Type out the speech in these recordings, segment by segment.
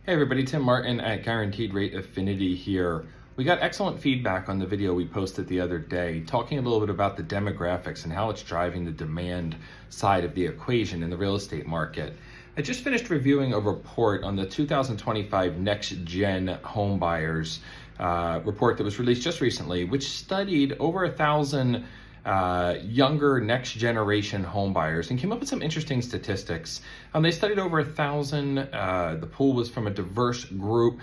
Hey everybody, Tim Martin at Guaranteed Rate Affinity here. We got excellent feedback on the video we posted the other day, talking a little bit about the demographics and how it's driving the demand side of the equation in the real estate market. I just finished reviewing a report on the 2025 NextGen Homebuyers report that was released just recently, which studied over 1,000 younger next generation home buyers and came up with some interesting statistics. They studied over 1,000. The pool was from a diverse group,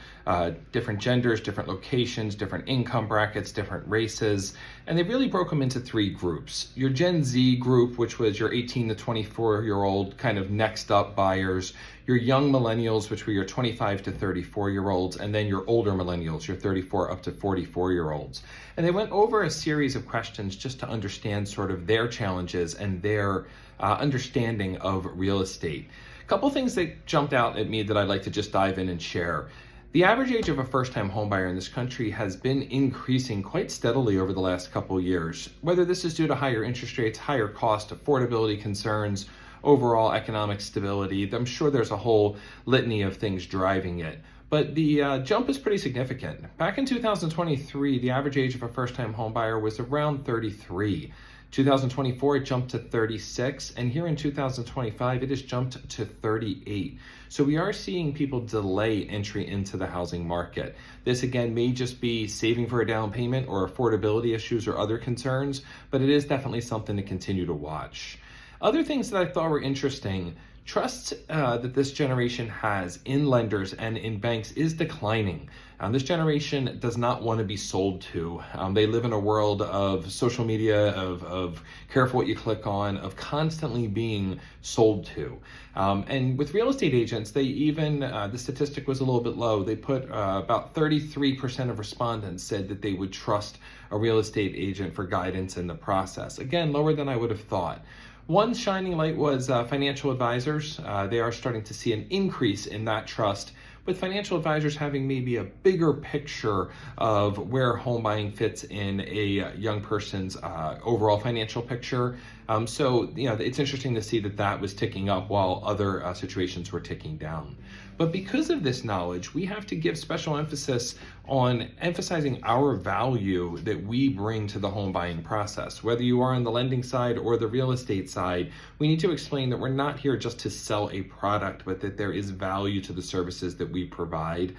different genders, different locations, different income brackets, different races, and they really broke them into three groups. Your Gen Z group, which was your 18 to 24-year-old kind of next up buyers, your young millennials, which were your 25 to 34-year-olds, and then your older millennials, your 34 up to 44-year-olds. And they went over a series of questions just to understand sort of their challenges and their understanding of real estate. A couple things that jumped out at me that I'd like to just dive in and share. The average age of a first-time homebuyer in this country has been increasing quite steadily over the last couple years. Whether this is due to higher interest rates, higher cost, affordability concerns, overall economic stability, I'm sure there's a whole litany of things driving it. But the jump is pretty significant. Back in 2023, the average age of a first-time homebuyer was around 33. 2024, it jumped to 36, and here in 2025, it has jumped to 38. So we are seeing people delay entry into the housing market. This again may just be saving for a down payment or affordability issues or other concerns, but it is definitely something to continue to watch. Other things that I thought were interesting: trust that this generation has in lenders and in banks is declining. This generation does not want to be sold to. They live in a world of social media, of careful what you click on, of constantly being sold to. And with real estate agents, they even, the statistic was a little bit low. They put about 33% of respondents said that they would trust a real estate agent for guidance in the process. Again, lower than I would have thought. One shining light was financial advisors. They are starting to see an increase in that trust, with financial advisors having maybe a bigger picture of where home buying fits in a young person's overall financial picture. So, it's interesting to see that that was ticking up while other situations were ticking down. But because of this knowledge, we have to give special emphasis on emphasizing our value that we bring to the home buying process. Whether you are on the lending side or the real estate side, we need to explain that we're not here just to sell a product, but that there is value to the services that we provide.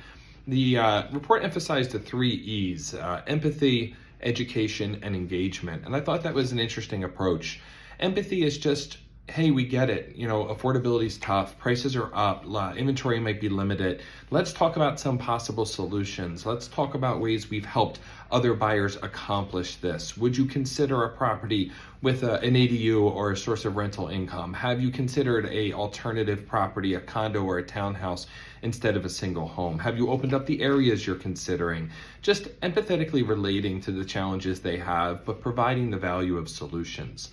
The report emphasized the three E's: empathy, education, and engagement. And I thought that was an interesting approach. Empathy is just, hey, we get it. Affordability is tough. Prices are up. Inventory might be limited. Let's talk about some possible solutions. Let's talk about ways we've helped other buyers accomplish this. Would you consider a property with an ADU or a source of rental income? Have you considered a alternative property, a condo or a townhouse, instead of a single home? Have you opened up the areas you're considering? Just empathetically relating to the challenges they have, but providing the value of solutions.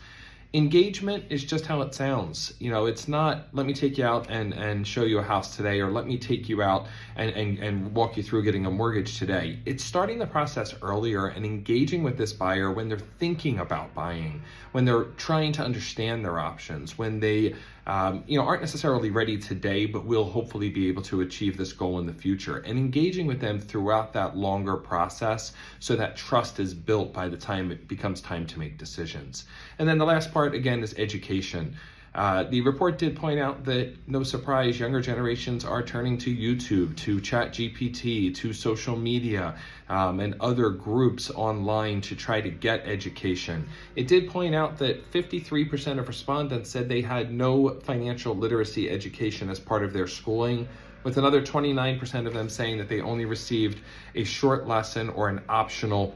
Engagement is just how it sounds. It's not, let me take you out and show you a house today, or let me take you out and walk you through getting a mortgage today. It's starting the process earlier and engaging with this buyer when they're thinking about buying, when they're trying to understand their options, when they aren't necessarily ready today, but will hopefully be able to achieve this goal in the future, and engaging with them throughout that longer process so that trust is built by the time it becomes time to make decisions. And then the last part, again, is education. The report did point out that, no surprise, younger generations are turning to YouTube, to ChatGPT, to social media, and other groups online to try to get education. It did point out that 53% of respondents said they had no financial literacy education as part of their schooling, with another 29% of them saying that they only received a short lesson or an optional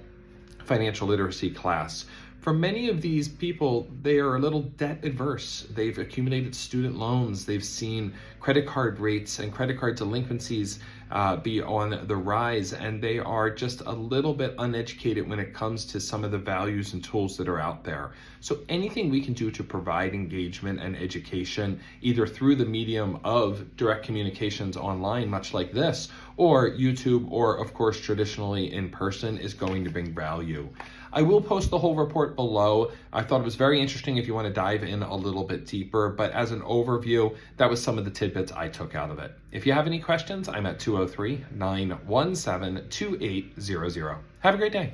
financial literacy class. For many of these people, they are a little debt adverse. They've accumulated student loans. They've seen credit card rates and credit card delinquencies be on the rise, and they are just a little bit uneducated when it comes to some of the values and tools that are out there. So anything we can do to provide engagement and education, either through the medium of direct communications online, much like this, or YouTube, or of course traditionally in person, is going to bring value. I will post the whole report below. I thought it was very interesting if you want to dive in a little bit deeper, but as an overview, that was some of the tidbits I took out of it. If you have any questions, I'm at 203-917-2800. Have a great day.